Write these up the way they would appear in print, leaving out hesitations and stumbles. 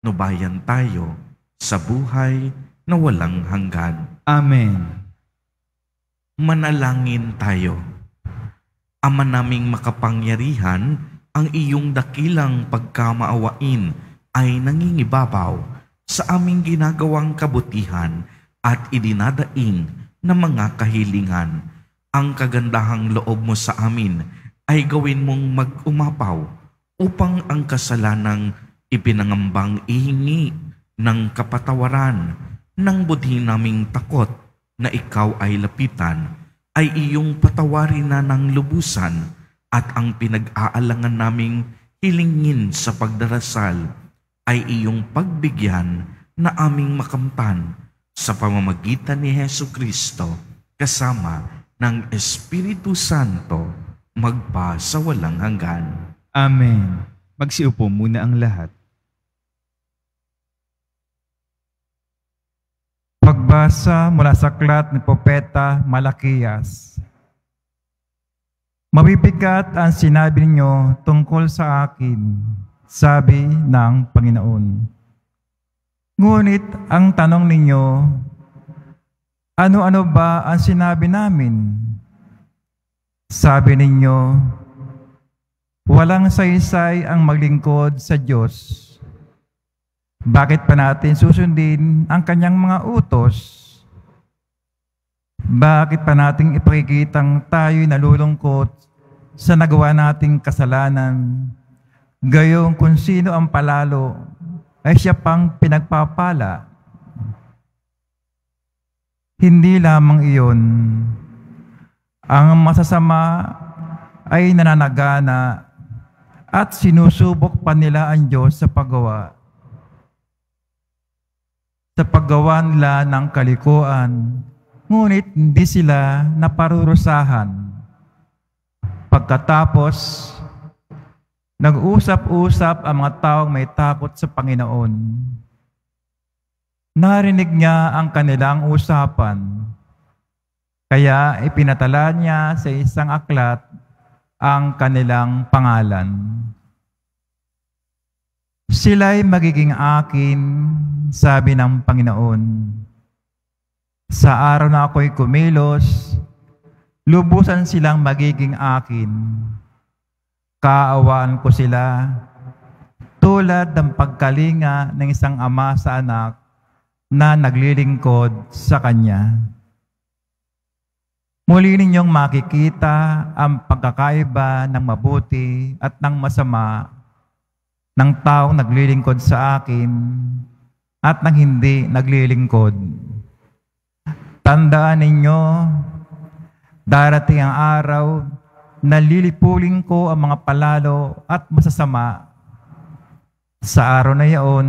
nubayan tayo sa buhay na walang hanggan. Amen. Manalangin tayo. Ama naming makapangyarihan, ang iyong dakilang pagkamaawain ay nangingibabaw sa aming ginagawang kabutihan at idinadaing na mga kahilingan. Ang kagandahang loob mo sa amin ay gawin mong mag-umapaw upang ang kasalanang ipinangambang ihingi ng kapatawaran ng budhi naming takot na ikaw ay lapitan ay iyong patawarin na ng lubusan at ang pinag-aalangan naming hilingin sa pagdarasal ay iyong pagbigyan na aming makamtan sa pamamagitan ni Hesukristo kasama ng Espiritu Santo magpa sa walang hanggan. Amen. Magsiupo muna ang lahat. Pagbasa mula sa aklat ni Propeta Malakiyas. Mabibigat ang sinabi ninyo tungkol sa akin, sabi ng Panginoon. Ngunit ang tanong ninyo, ano-ano ba ang sinabi namin? Sabi ninyo, walang saysay ang maglingkod sa Diyos. Bakit pa natin susundin ang kanyang mga utos? Bakit pa natin ipakikitang tayo'y nalulungkot sa nagawa nating kasalanan? Gayong kung sino ang palalo, ay siya pang pinagpapala. Hindi lamang iyon. Ang masasama ay nananagana at sinusubok pa nila ang Diyos sa paggawa. Sa paggawa nila ng kalikuan, ngunit hindi sila naparurusahan. Pagkatapos, nag-usap-usap ang mga taong may takot sa Panginoon. Narinig niya ang kanilang usapan, kaya ipinatala niya sa isang aklat ang kanilang pangalan. Sila'y magiging akin, sabi ng Panginoon. Sa araw na ako'y kumilos, lubusan silang magiging akin. Kaawaan ko sila, tulad ng pagkalinga ng isang ama sa anak na naglilingkod sa kanya. Muli ninyong makikita ang pagkakaiba ng mabuti at ng masama ng taong naglilingkod sa akin at ng hindi naglilingkod. Tandaan ninyo, darating ang araw na lilipulin ko ang mga palalo at masasama. Sa araw na iyon,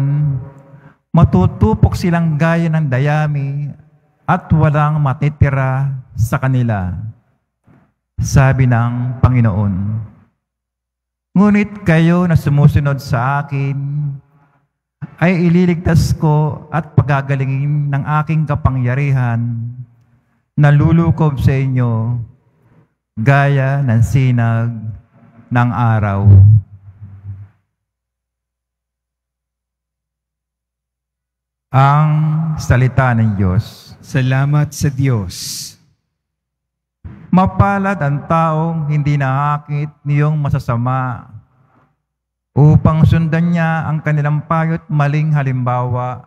matutupok silang gaya ng dayami at walang matitira sa kanila, sabi ng Panginoon. Ngunit kayo na sumusunod sa akin, ay ililigtas ko at pagagalingin ng aking kapangyarihan na lulukob sa inyo gaya ng sinag ng araw. Ang salita ng Diyos. Salamat sa Diyos. Mapalad ang taong hindi nakakit niyong masasama upang sundan niya ang kanilang payo't maling halimbawa.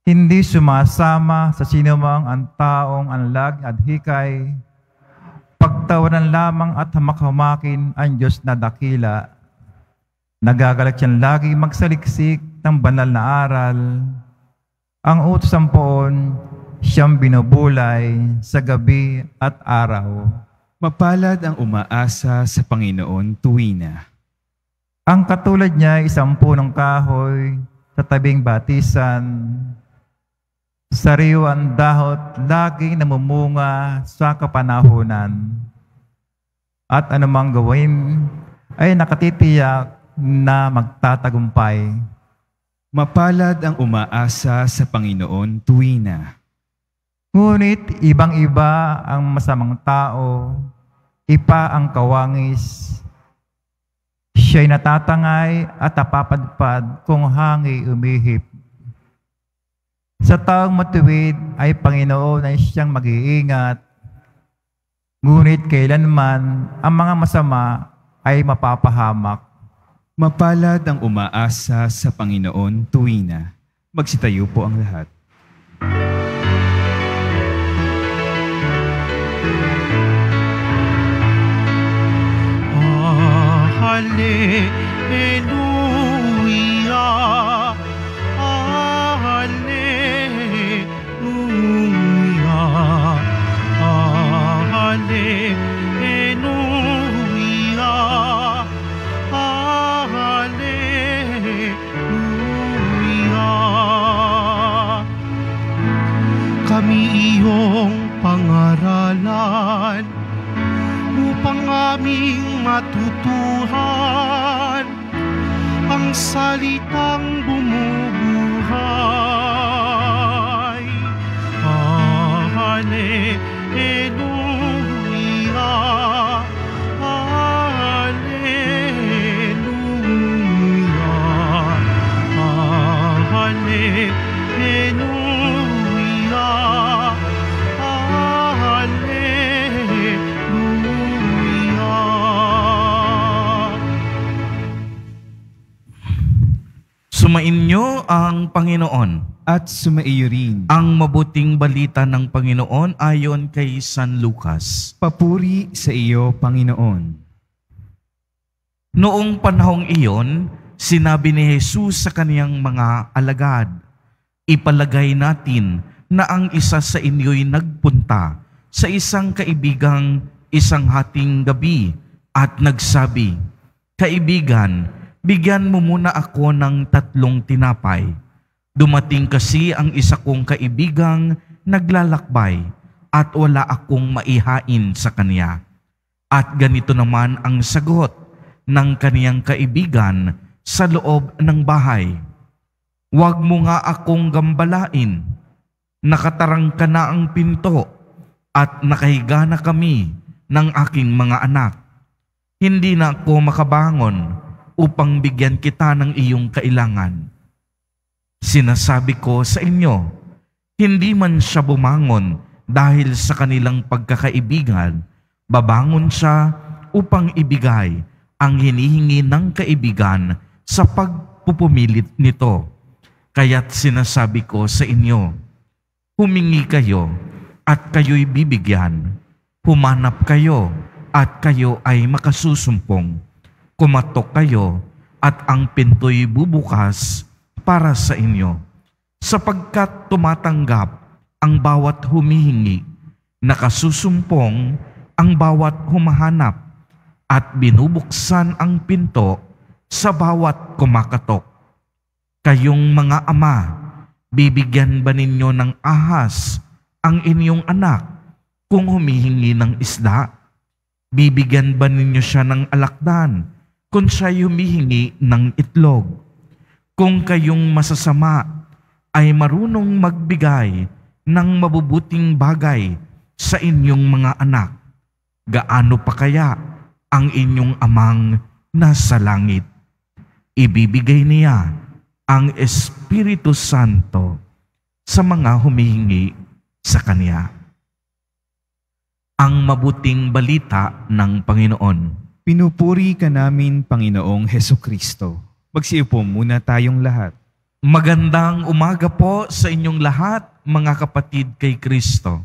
Hindi sumasama sa sinumang ang taong anlag at hikay, pagtawanan lamang at hamak-hamakin ang Diyos na dakila. Nagagalat siyang lagi magsaliksik ng banal na aral. Ang utos ng poon, siyang binubulay sa gabi at araw. Mapalad ang umaasa sa Panginoon tuwina. Ang katulad niya ay isang punong kahoy sa tabing batisan. Sariwa ang dahot, laging namumunga sa kapanahunan. At anumang gawin ay nakatitiyak na magtatagumpay. Mapalad ang umaasa sa Panginoon tuwina. Ngunit ibang-iba ang masamang tao, ipa ang kawangis. Siya'y natatangay at napapadpad kung hangi umihip. Sa taong matuwid ay Panginoon ay siyang mag-iingat, ngunit kailanman ang mga masama ay mapapahamak. Mapalad ang umaasa sa Panginoon tuwina. Magsitayo po ang lahat. Hallelujah, Hallelujah, Hallelujah, Hallelujah. Kami iyong pangaralan upang aming matutuhan ang salitang bumubuhay. Hallelujah, Hallelujah, Hallelujah, Sumainyo ang Panginoon. At sumaiyo rin. Ang mabuting balita ng Panginoon ayon kay San Lucas. Papuri sa iyo, Panginoon. Noong panahong iyon, sinabi ni Jesus sa kaniyang mga alagad, "Ipalagay natin na ang isa sa inyo'y nagpunta sa isang kaibigang isang hating gabi at nagsabi, 'Kaibigan, bigyan mo muna ako ng 3 tinapay. Dumating kasi ang isa kong kaibigang naglalakbay at wala akong maihain sa kanya.' At ganito naman ang sagot ng kaniyang kaibigan sa loob ng bahay, 'Wag mo nga akong gambalain. Nakatarangka na ang pinto at nakahiga na kami ng aking mga anak. Hindi na ako makabangon upang bigyan kita ng iyong kailangan. Sinasabi ko sa inyo, hindi man siya bumangon dahil sa kanilang pagkakaibigan, babangon siya upang ibigay ang hinihingi ng kaibigan sa pagpupumilit nito. Kaya't sinasabi ko sa inyo, humingi kayo at kayo'y bibigyan. Humanap kayo at kayo ay makasusumpong. Kumatok kayo at ang pinto'y bubukas para sa inyo. Sapagkat tumatanggap ang bawat humihingi, nakasusumpong ang bawat humahanap, at binubuksan ang pinto sa bawat kumakatok. Kayong mga ama, bibigyan ba ninyo ng ahas ang inyong anak kung humihingi ng isda? Bibigyan ba ninyo siya ng alakdan kung siya humihingi ng itlog? Kung kayong masasama ay marunong magbigay ng mabubuting bagay sa inyong mga anak, gaano pa kaya ang inyong amang nasa langit? Ibibigay niya ang Espiritu Santo sa mga humihingi sa Kanya. Ang mabuting balita ng Panginoon. Pinupuri ka namin, Panginoong Hesukristo. Magsiupo muna tayong lahat. Magandang umaga po sa inyong lahat, mga kapatid kay Kristo.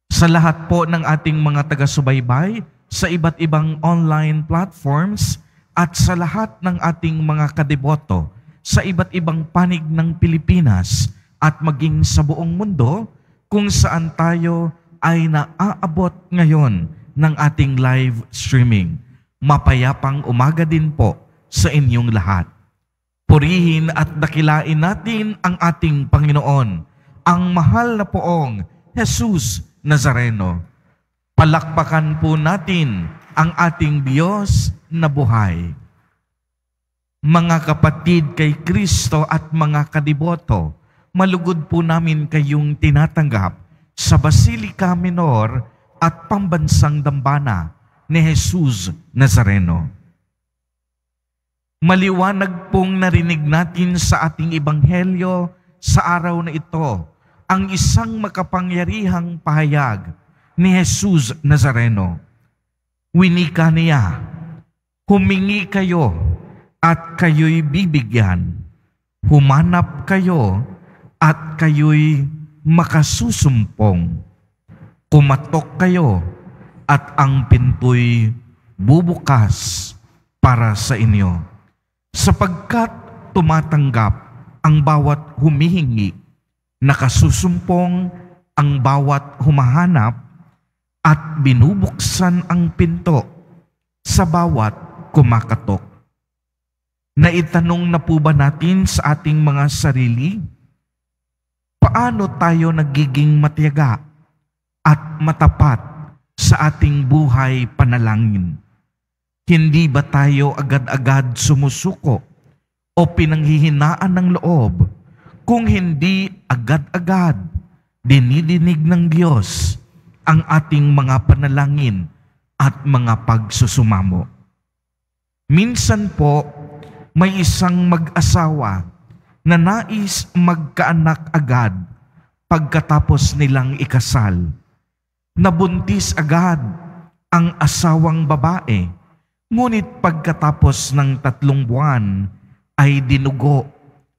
Sa lahat po ng ating mga taga-subaybay sa iba't ibang online platforms at sa lahat ng ating mga kadeboto sa iba't ibang panig ng Pilipinas at maging sa buong mundo kung saan tayo ay naaabot ngayon ng ating live streaming. Mapayapang umaga din po sa inyong lahat. Purihin at dakilain natin ang ating Panginoon, ang mahal na poong Jesus Nazareno. Palakpakan po natin ang ating Diyos na buhay. Mga kapatid kay Kristo at mga kadiboto, malugod po namin kayong tinatanggap sa Basilica Minor at Pambansang Dambana ni Jesus Nazareno. Maliwanag pong narinig natin sa ating ebanghelyo sa araw na ito ang isang makapangyarihang pahayag ni Jesus Nazareno. Winika niya, humingi kayo at kayo'y bibigyan. Humanap kayo at kayo'y makasusumpong. Kumatok kayo at ang pinto'y bubukas para sa inyo. Sapagkat tumatanggap ang bawat humihingi, nakasusumpong ang bawat humahanap, at binubuksan ang pinto sa bawat kumakatok. Naitanong na po ba natin sa ating mga sarili, paano tayo nagiging matiyaga at matapat sa ating buhay panalangin? Hindi ba tayo agad-agad sumusuko o pinanghihinaan ng loob kung hindi agad-agad dinidinig ng Diyos ang ating mga panalangin at mga pagsusumamo? Minsan po, may isang mag-asawa na nais magkaanak agad pagkatapos nilang ikasal. Nabuntis agad ang asawang babae, ngunit pagkatapos ng 3 buwan ay dinugo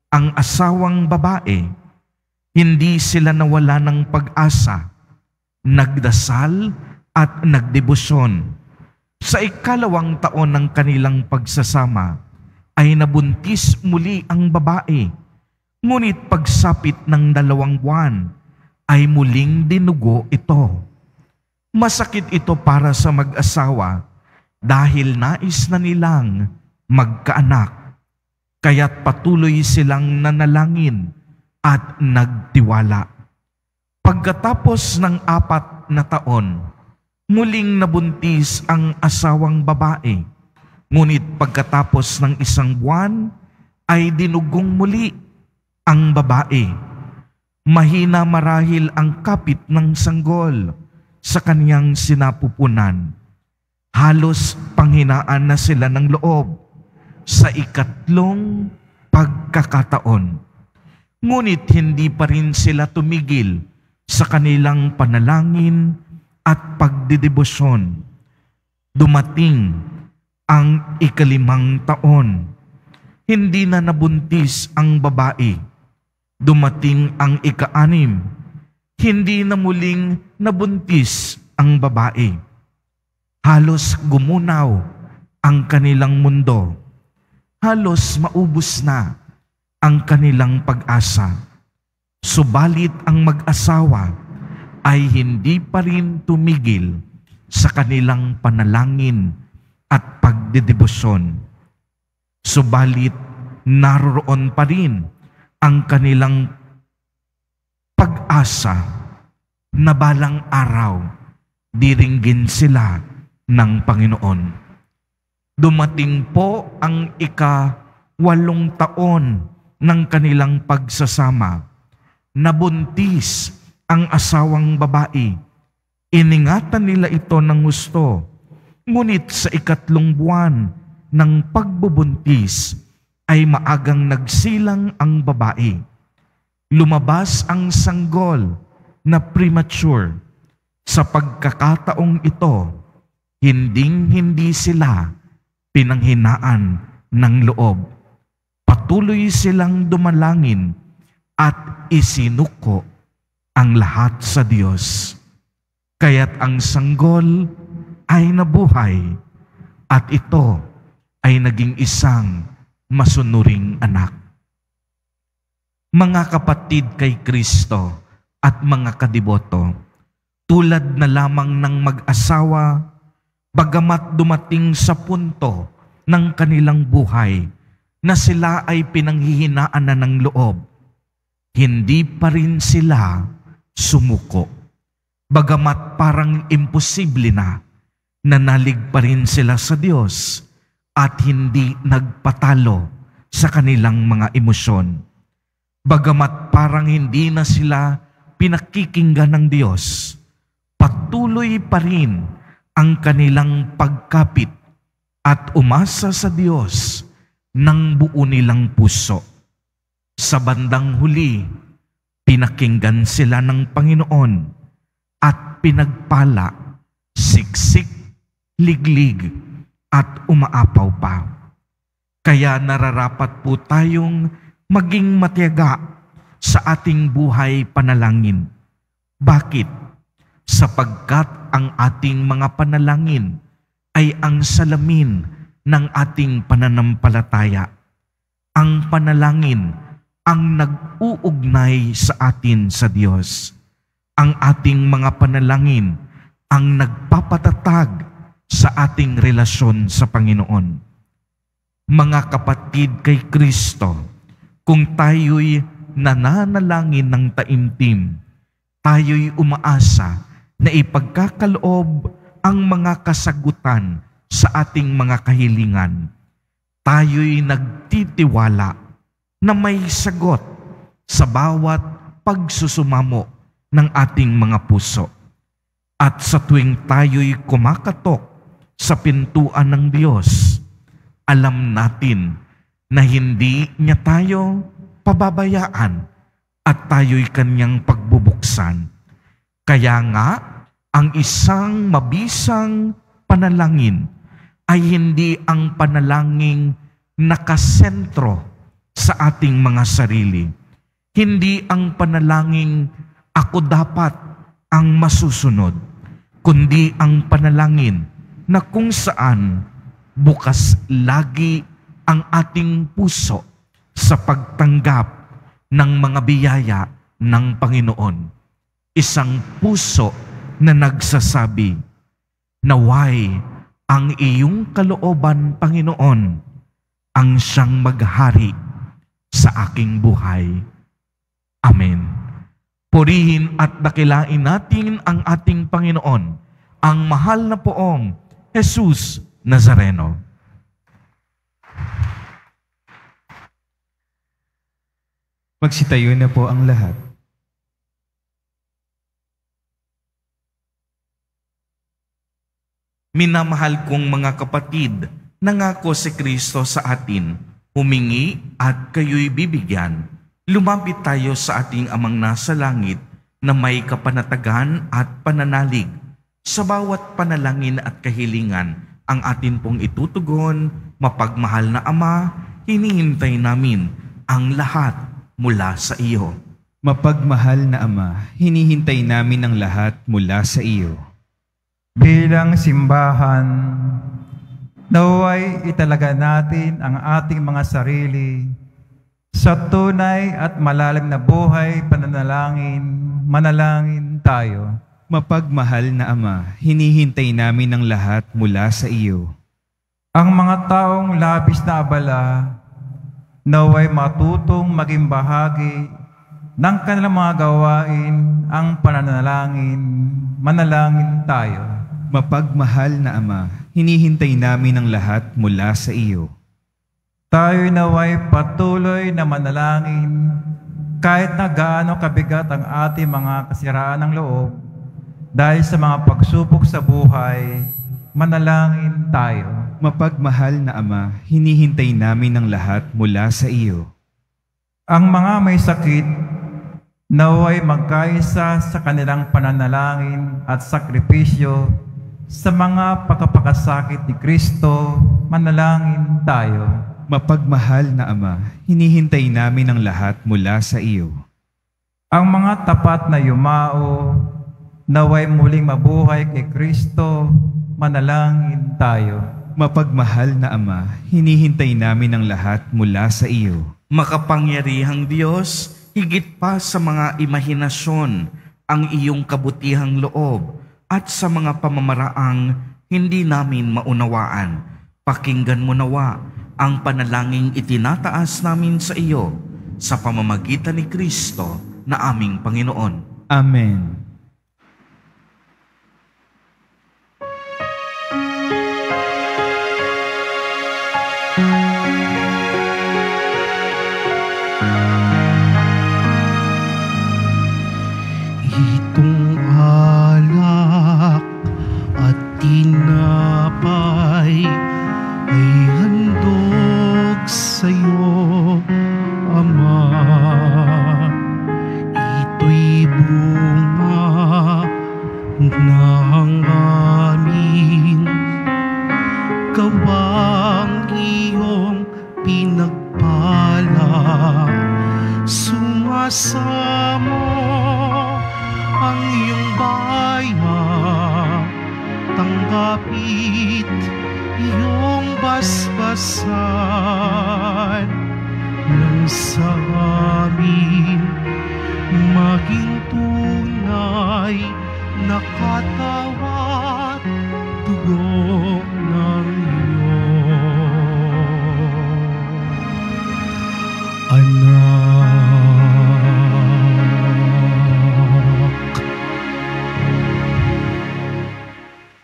ang asawang babae. Hindi sila nawala ng pag-asa, nagdasal at nagdebosyon. Sa 2nd taon ng kanilang pagsasama ay nabuntis muli ang babae, ngunit pagsapit ng 2 buwan ay muling dinugo ito. Masakit ito para sa mag-asawa dahil nais na nilang magkaanak, kaya't patuloy silang nanalangin at nagtiwala. Pagkatapos ng 4 na taon, muling nabuntis ang asawang babae, ngunit pagkatapos ng 1 buwan ay dinugong muli ang babae. Mahina marahil ang kapit ng sanggol sa kaniyang sinapupunan. Halos panghinaan na sila ng loob sa 3 pagkakataon. Ngunit hindi pa rin sila tumigil sa kanilang panalangin at pagdedebosyon. Dumating ang 5 taon. Hindi na nabuntis ang babae. Dumating ang 6. Hindi na muling nabuntis ang babae. Halos gumunaw ang kanilang mundo. Halos maubos na ang kanilang pag-asa. Subalit ang mag-asawa ay hindi pa rin tumigil sa kanilang panalangin at pagdedebosyon. Subalit naroroon pa rin ang kanilang pag-asa na balang araw diringgin sila ng Panginoon. Dumating po ang 8 taon ng kanilang pagsasama. Nabuntis ang asawang babae. Iningatan nila ito ng gusto. Ngunit sa 3 buwan ng pagbubuntis ay maagang nagsilang ang babae. Lumabas ang sanggol na premature. Sa pagkakataong ito, hinding-hindi sila pinanghinaan ng loob. Patuloy silang dumalangin at isinuko ang lahat sa Diyos. Kaya't ang sanggol ay nabuhay at ito ay naging isang masunuring anak. Mga kapatid kay Kristo at mga kadiboto, tulad na lamang ng mag-asawa, bagamat dumating sa punto ng kanilang buhay na sila ay pinanghihinaan na ng loob, hindi pa rin sila sumuko. Bagamat parang imposible na, nanalig pa rin sila sa Diyos at hindi nagpatalo sa kanilang mga emosyon. Bagamat parang hindi na sila pinakikinggan ng Diyos, patuloy pa rin ang kanilang pagkapit at umasa sa Diyos ng buo nilang puso. Sa bandang huli, pinakinggan sila ng Panginoon at pinagpala, siksik, liglig, at umaapaw pa. Kaya nararapat po tayong maging matiyaga sa ating buhay panalangin. Bakit? Sapagkat ang ating mga panalangin ay ang salamin ng ating pananampalataya. Ang panalangin ang nag-uugnay sa atin sa Diyos. Ang ating mga panalangin ang nagpapatatag sa ating relasyon sa Panginoon. Mga kapatid kay Kristo, kung tayo'y nananalangin ng taimtim, tayo'y umaasa na ipagkakaloob ang mga kasagutan sa ating mga kahilingan. Tayo'y nagtitiwala na may sagot sa bawat pagsusumamo ng ating mga puso. At sa tuwing tayo'y kumakatok sa pintuan ng Diyos, alam natin na hindi niya tayo pababayaan at tayo'y kanyang pagbubuksan. Kaya nga, ang isang mabisang panalangin ay hindi ang panalangin nakasentro sa ating mga sarili. Hindi ang panalangin ako dapat ang masusunod, kundi ang panalangin na kung saan bukas lagi ang ating puso sa pagtanggap ng mga biyaya ng Panginoon. Isang puso na nagsasabi, naway ang iyong kalooban, Panginoon, ang siyang maghari sa aking buhay. Amen. Purihin at dakilain natin ang ating Panginoon, ang mahal na poong Jesus Nazareno. Magsitayo na po ang lahat. Minamahal kong mga kapatid, nangako si Kristo sa atin, humingi at kayo'y bibigyan. Lumapit tayo sa ating Amang nasa langit na may kapanatagan at pananalig. Sa bawat panalangin at kahilingan, ang atin pong itutugon, mapagmahal na Ama, hinihintay namin ang lahat mula sa iyo. Mapagmahal na Ama, hinihintay namin ang lahat mula sa iyo. Bilang simbahan, naway italaga natin ang ating mga sarili sa tunay at malalim na buhay pananalangin. Manalangin tayo. Mapagmahal na Ama, hinihintay namin ang lahat mula sa iyo. Ang mga taong labis na abala, naway matutong maging bahagi ng kanilang mga gawain ang pananalangin. Manalangin tayo. Mapagmahal na Ama, hinihintay namin ang lahat mula sa iyo. Tayo naway patuloy na manalangin kahit na gaano kabigat ang ating mga kasiraan ng loob dahil sa mga pagsubok sa buhay. Manalangin tayo. Mapagmahal na Ama, hinihintay namin ang lahat mula sa iyo. Ang mga may sakit, naway magkaisa sa kanilang pananalangin at sakripisyo sa mga pagkapakasakit ni Kristo. Manalangin tayo. Mapagmahal na Ama, hinihintay namin ang lahat mula sa iyo. Ang mga tapat na yumao, naway muling mabuhay kay Kristo. Manalangin tayo. Mapagmahal na Ama, hinihintay namin ang lahat mula sa iyo. Makapangyarihang Diyos, higit pa sa mga imahinasyon ang iyong kabutihang loob at sa mga pamamaraang hindi namin maunawaan. Pakinggan mo nawa ang panalangin itinataas namin sa iyo sa pamamagitan ni Kristo na aming Panginoon. Amen. Itong alak at tinapay ay handog nagpala, sumasamo ang iyong bayan, tanggapit iyong basbasan nang sa amin maging tunay na katawan, dugo ng iyong anak.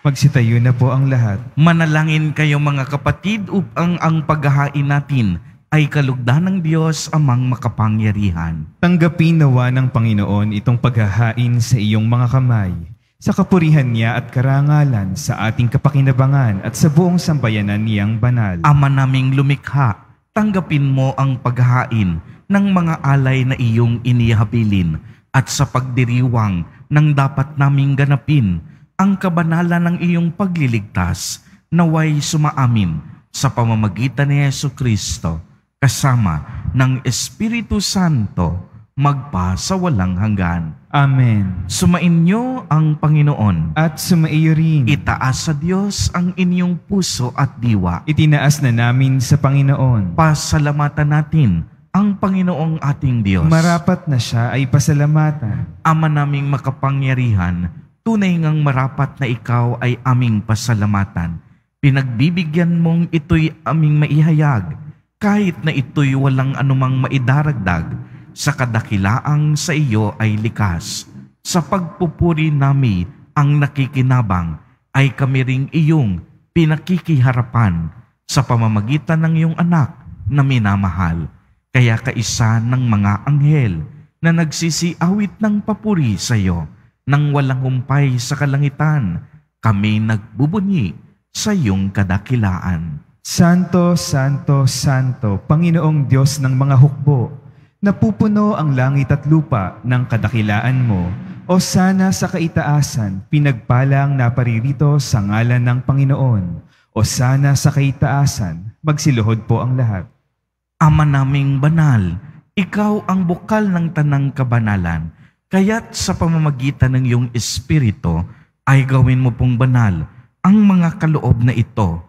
Magsitayo na po ang lahat. Manalangin kayo mga kapatid upang ang paghahain natin ay kalugdan ng Diyos amang makapangyarihan. Tanggapin nawa ng Panginoon itong paghahain sa iyong mga kamay, sa kapurihan niya at karangalan sa ating kapakinabangan at sa buong sambayanan niyang banal. Ama naming lumikha, tanggapin mo ang paghahain ng mga alay na iyong inihabilin at sa pagdiriwang ng dapat naming ganapin ang kabanalan ng iyong pagliligtas, naway sumaamin sa pamamagitan ni Jesucristo kasama ng Espiritu Santo magpa sa walang hanggan. Amen. Sumainyo ang Panginoon. At sumaiyo rin. Itaas sa Diyos ang inyong puso at diwa. Itinaas na namin sa Panginoon. Pasalamatan natin ang Panginoong ating Diyos. Marapat na siya ay pasalamatan. Ama naming makapangyarihan, tunay ngang marapat na ikaw ay aming pasalamatan. Pinagbibigyan mong ito'y aming maihayag, kahit na ito'y walang anumang maidaragdag, sa kadakilaang sa iyo ay likas. Sa pagpupuri nami ang nakikinabang, ay kami ring iyong pinakikiharapan sa pamamagitan ng iyong anak na minamahal. Kaya kaisa ng mga anghel na nagsisiawit ng papuri sa iyo, nang walang humpay sa kalangitan, kami nagbubunyi sa iyong kadakilaan. Santo, Santo, Santo, Panginoong Diyos ng mga hukbo, napupuno ang langit at lupa ng kadakilaan mo, o sana sa kaitaasan, pinagpalang naparirito sa ngalan ng Panginoon, o sana sa kaitaasan, magsiluhod po ang lahat. Ama naming banal, ikaw ang bukal ng tanang kabanalan, kaya't sa pamamagitan ng iyong Espiritu ay gawin mo pong banal ang mga kaloob na ito,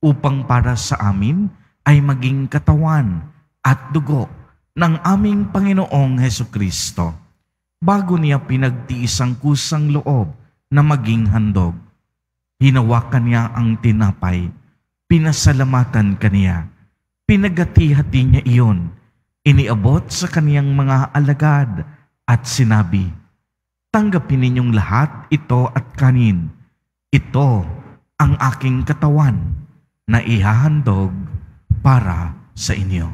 upang para sa amin ay maging katawan at dugo ng aming Panginoong Hesukristo. Bago niya pinagtiis ang kusang loob na maging handog, hinawakan niya ang tinapay, pinasalamatan kaniya, pinagati-hati niya iyon, iniabot sa kaniyang mga alagad at sinabi, "Tanggapin ninyong lahat ito at kanin. Ito ang aking katawan na ihahandog para sa inyo."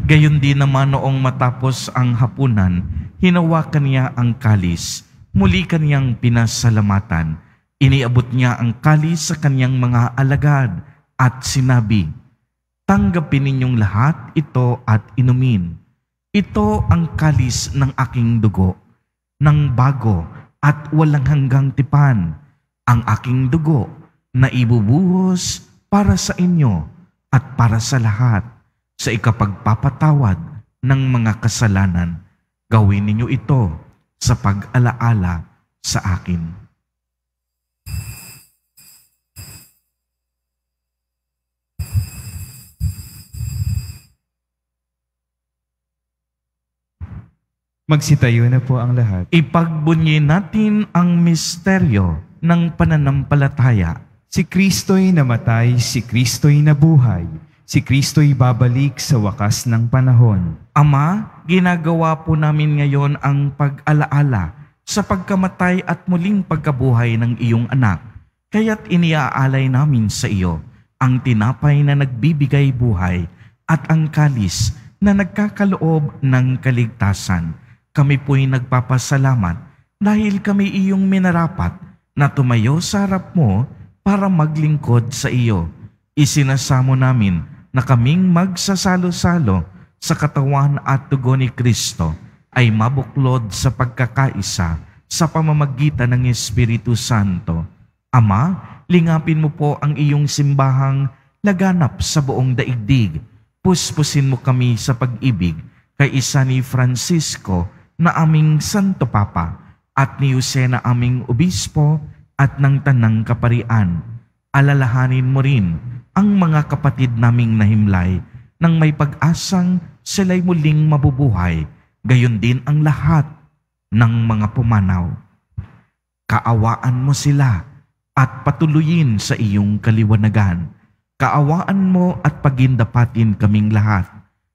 Gayon din naman noong matapos ang hapunan, hinawakan niya ang kalis, muli kaniyang pinasalamatan, iniabot niya ang kalis sa kaniyang mga alagad at sinabi, "Tanggapin ninyong lahat ito at inumin. Ito ang kalis ng aking dugo, ng bago at walang hanggang tipan, ang aking dugo na ibubuhos para sa inyo at para sa lahat, sa ikapagpapatawad ng mga kasalanan. Gawin ninyo ito sa pag-alaala sa akin." Magsitayo na po ang lahat. Ipagbunyi natin ang misteryo ng pananampalataya. Si Kristo'y namatay, si Kristo'y nabuhay, si Kristo'y babalik sa wakas ng panahon. Ama, ginagawa po namin ngayon ang pag-alaala sa pagkamatay at muling pagkabuhay ng iyong anak. Kaya't iniaalay namin sa iyo ang tinapay na nagbibigay buhay at ang kalis na nagkakaloob ng kaligtasan. Kami po'y nagpapasalamat dahil kami iyong minarapat na tumayo sa harap mo para maglingkod sa iyo. Isinasamo namin na kaming magsasalo-salo sa katawan at dugo ni Kristo ay mabuklod sa pagkakaisa sa pamamagitan ng Espiritu Santo. Ama, lingapin mo po ang iyong simbahang laganap sa buong daigdig. Puspusin mo kami sa pag-ibig kay isa ni Francisco na aming Santo Papa at ni Jose na aming Obispo at ng Tanang Kaparian. Alalahanin mo rin ang mga kapatid naming nahimlay nang may pag-asang sila'y muling mabubuhay, gayon din ang lahat ng mga pumanaw. Kaawaan mo sila at patuloyin sa iyong kaliwanagan. Kaawaan mo at pagindapatin kaming lahat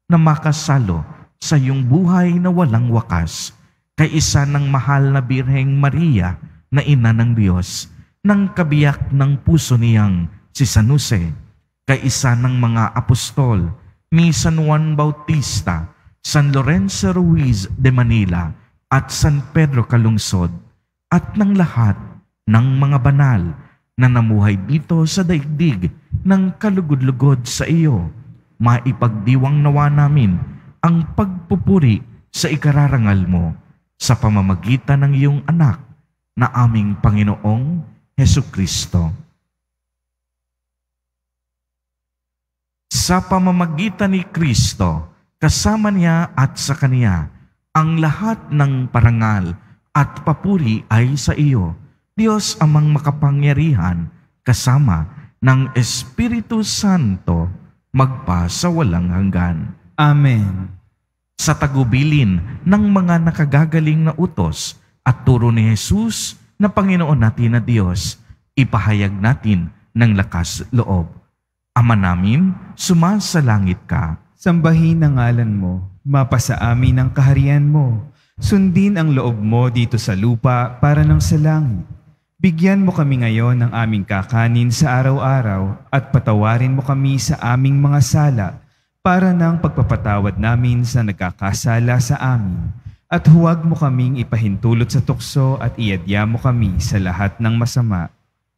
na makasalo sa iyong buhay na walang wakas, kay isa ng mahal na Birheng Maria na ina ng Diyos, ng kabiyak ng puso niyang si San Jose, kay isa ng mga apostol ni San Juan Bautista, San Lorenzo Ruiz de Manila at San Pedro Calungsod, at ng lahat ng mga banal na namuhay dito sa daigdig ng kalugod-lugod sa iyo. Maipagdiwang nawa namin ang pagpupuri sa ikararangal mo sa pamamagitan ng iyong anak na aming Panginoong Hesukristo. Sa pamamagitan ni Kristo, kasama niya at sa Kaniya, ang lahat ng parangal at papuri ay sa iyo, Diyos amang makapangyarihan, kasama ng Espiritu Santo, magpa sa walang hanggan. Amen. Sa tagubilin ng mga nakagagaling na utos at turo ni Jesus na Panginoon natin na Diyos, ipahayag natin ng lakas loob. Ama namin, sumasalangit ka. Sambahin ang ngalan mo, mapasa amin ang kaharian mo. Sundin ang loob mo dito sa lupa para ng sa langit. Bigyan mo kami ngayon ng aming kakanin sa araw-araw at patawarin mo kami sa aming mga sala para ng pagpapatawad namin sa nagkakasala sa amin. At huwag mo kaming ipahintulot sa tukso at iadya mo kami sa lahat ng masama.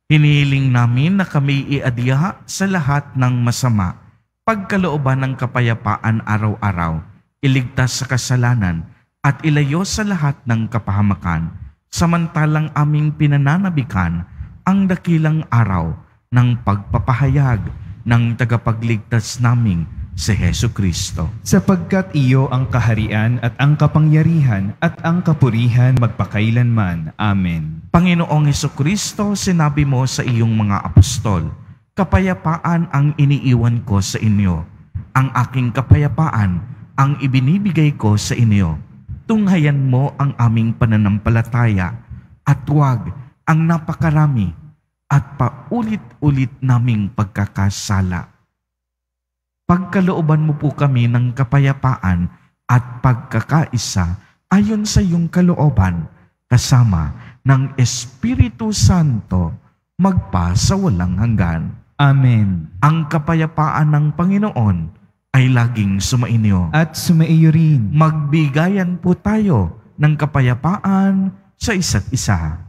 Hinihiling namin na kami iadya sa lahat ng masama, pagkalooban ng kapayapaan araw-araw, iligtas sa kasalanan at ilayo sa lahat ng kapahamakan, samantalang aming pinananabikan ang dakilang araw ng pagpapahayag ng tagapagligtas naming si Hesukristo. Sapagkat iyo ang kaharian at ang kapangyarihan at ang kapurihan magpakailanman. Amen. Panginoong Hesukristo, sinabi mo sa iyong mga apostol, kapayapaan ang iniiwan ko sa inyo. Ang aking kapayapaan ang ibinibigay ko sa inyo. Tunghayan mo ang aming pananampalataya at huwag ang napakarami at paulit-ulit naming pagkakasala. Pagkalooban mo po kami ng kapayapaan at pagkakaisa ayon sa iyong kalooban, kasama ng Espiritu Santo, magpa sa walang hanggan. Amen. Ang kapayapaan ng Panginoon ay laging sumainyo. At sumaiyo rin. Magbigayan po tayo ng kapayapaan sa isa't isa.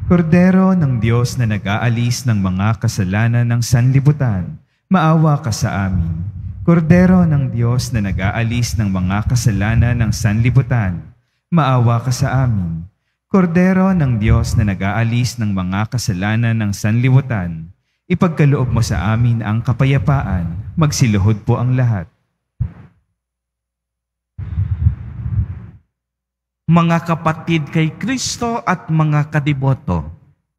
Kordero ng Diyos na nag-aalis ng mga kasalanan ng sanlibutan, maawa ka sa amin. Kordero ng Diyos na nag-aalis ng mga kasalanan ng sanlibutan, maawa ka sa amin. Kordero ng Diyos na nag-aalis ng mga kasalanan ng sanlibutan, ipagkaloob mo sa amin ang kapayapaan, magsiluhod po ang lahat. Mga kapatid kay Kristo at mga kadiboto,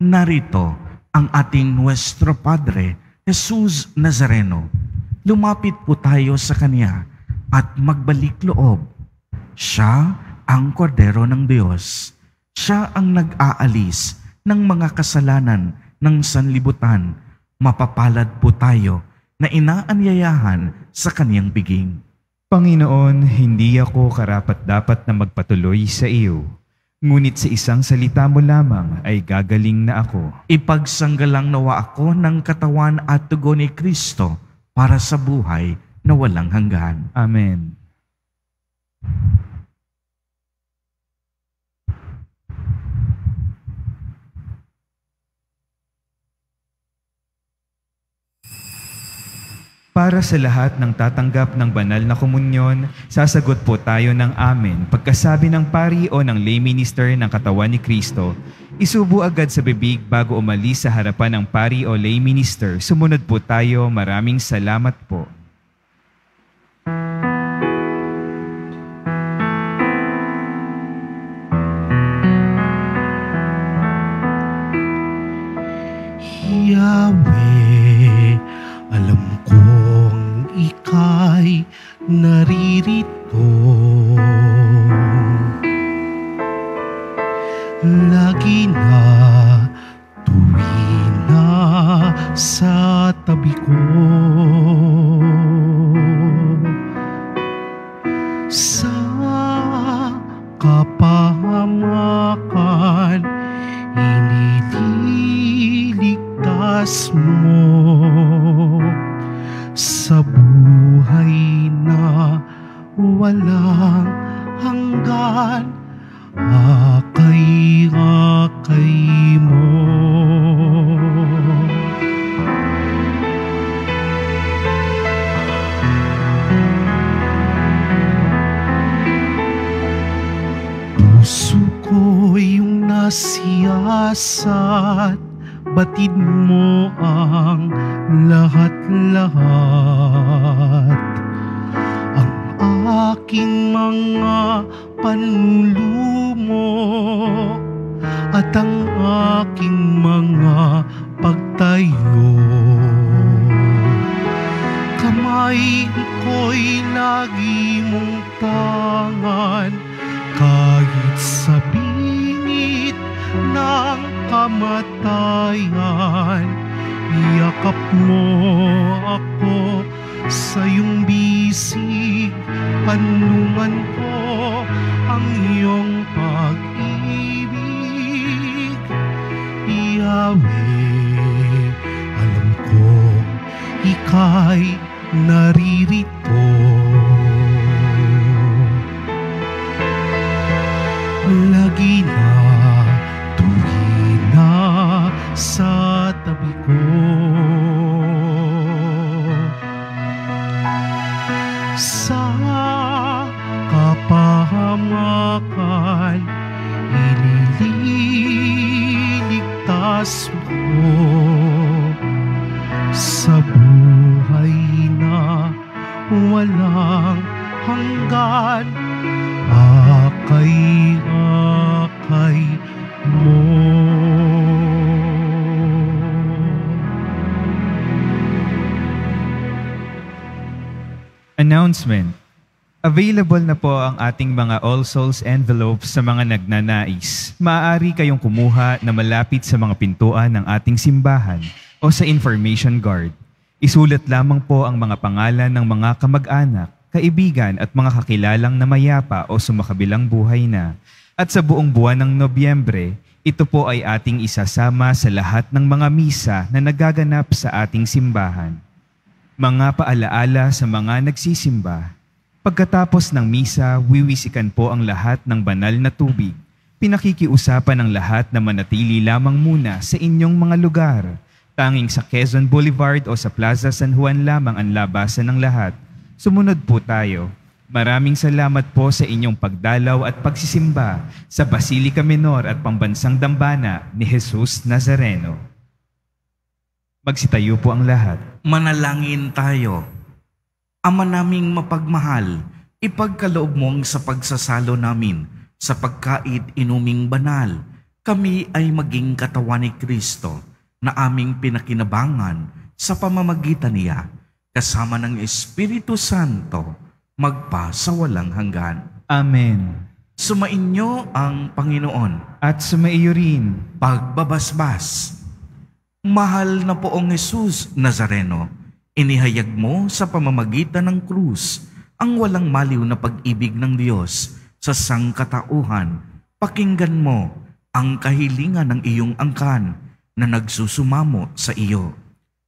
narito ang ating Nuestro Padre, Jesus Nazareno. Lumapit po tayo sa Kanya at magbalik loob. Siya ang Kordero ng Diyos. Siya ang nag-aalis ng mga kasalanan ng sanlibutan. Mapapalad po tayo na inaanyayahan sa Kaniyang biging. Panginoon, hindi ako karapat-dapat na magpatuloy sa iyo. Ngunit sa isang salita mo lamang ay gagaling na ako. Ipagsanggalang nawa ako ng katawan at dugo ni Kristo para sa buhay na walang hanggan. Amen. Para sa lahat ng tatanggap ng banal na komunyon, sasagot po tayo ng amen. Pagkasabi ng pari o ng lay minister ng katawan ni Kristo, isubo agad sa bibig bago umalis sa harapan ng pari o lay minister. Sumunod po tayo. Maraming salamat po. Yahweh, alam kong ika'y naririto. Lagi na tuwing na sa tabi ko. Sa kapahamakan, iniligtas mo. Sa buhay na walang hanggan, akay-akay mo. Puso ko yung nasiyasat, batid mo ang lahat-lahat. Ang aking mga panlulumo at ang aking mga pagtayo. Kamay ko'y lagi mong tangan, kahit sa bingit ng kamatayan. Yakap mo ako sa iyong bisig, kanlungan ko ang iyong pag-ibig. Yahweh, alam kong ika'y naririto. Lagi na tuwing na sa tabi ko. Sa kapahamakan, iniligtas mo. Sa buhay na walang hanggan, akay-akay mo. Announcement. Available na po ang ating mga All Souls envelopes sa mga nagnanais. Maaari kayong kumuha na malapit sa mga pintuan ng ating simbahan o sa information guard. Isulat lamang po ang mga pangalan ng mga kamag-anak, kaibigan at mga kakilalang na mayapa o sumakabilang buhay na. At sa buong buwan ng Nobyembre, ito po ay ating isasama sa lahat ng mga misa na nagaganap sa ating simbahan. Mga paalaala sa mga nagsisimba. Pagkatapos ng misa, wiwisikan po ang lahat ng banal na tubig. Pinakikiusapan ng lahat na manatili lamang muna sa inyong mga lugar. Tanging sa Quezon Boulevard o sa Plaza San Juan lamang ang labasan ng lahat. Sumunod po tayo. Maraming salamat po sa inyong pagdalaw at pagsisimba sa Basilica Menor at Pambansang Dambana ni Jesus Nazareno. Magsitayo po ang lahat. Manalangin tayo. Ama naming mapagmahal, ipagkaloob mong sa pagsasalo namin sa pagkait inuming banal, kami ay maging katawan ni Kristo na aming pinakinabangan sa pamamagitan niya, kasama ng Espiritu Santo, magpa sa walang hanggan. Amen. Sumainyo ang Panginoon. At sumaiyo rin. Pagbabasbas. Mahal na poong Jesus Nazareno, inihayag mo sa pamamagitan ng krus ang walang maliw na pag-ibig ng Diyos sa sangkatauhan. Pakinggan mo ang kahilingan ng iyong angkan na nagsusumamo sa iyo.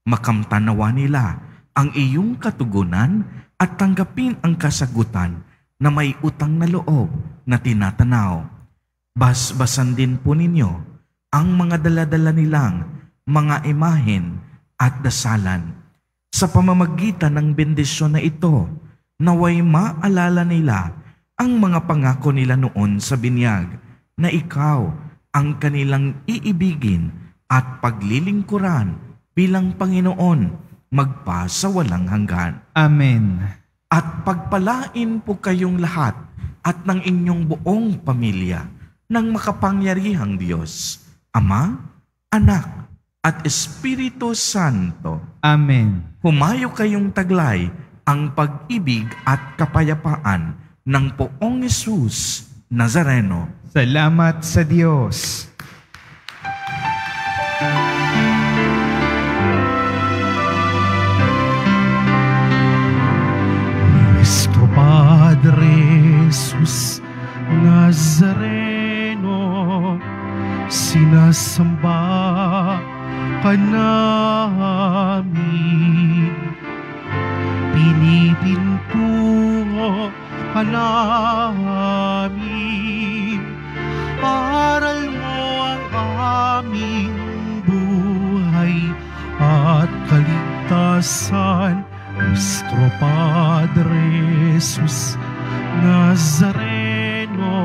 Makamtanawa nila ang iyong katugunan at tanggapin ang kasagutan na may utang na loob na tinatanaw. Basbasan din po ninyo ang mga daladala nilang mga imahen at dasalan. Sa pamamagitan ng bendisyon na ito, naway maalala nila ang mga pangako nila noon sa binyag na ikaw ang kanilang iibigin at paglilingkuran bilang Panginoon magpasawalang hanggan. Amen. At pagpalain po kayong lahat at ng inyong buong pamilya ng makapangyarihang Diyos, Ama, Anak, at Espiritu Santo. Amen. Humayo kayong taglay ang pag-ibig at kapayapaan ng Poong Hesus Nazareno. Salamat sa Diyos. Nuestro Padre Jesus Nazareno, sinasamba ka namin, pinipintungo ka namin, aral mo ang aming buhay at kaligtasan. Nuestro Padre Jesus Nazareno,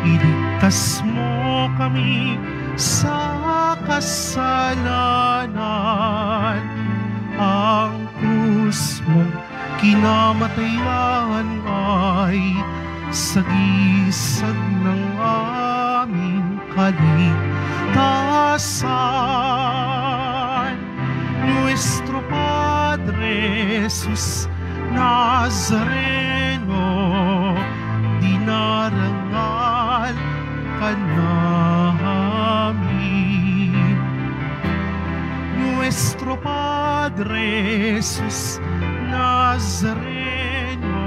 iligtas mo kami sa kasalanan. Ang krus mong kinamatayan ay sagisag ng aming kaligtasan. Nuestro Padre Jesus Nazareno, dinarangal ka namin. Nuestro Padre Jesus Nazareno,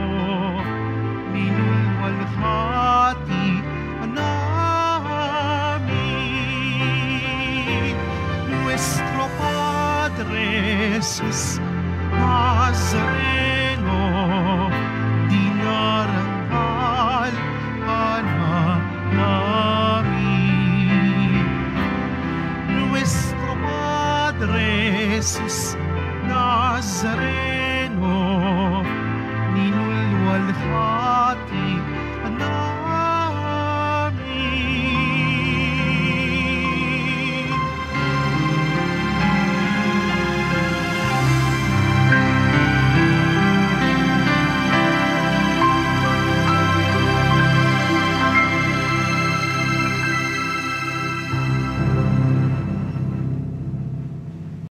minulwalhati namin. Nuestro Padre Jesus Nazareno, dinarangal ka namin. Nuestro Padre Jesus Nazareno, ninulwalhati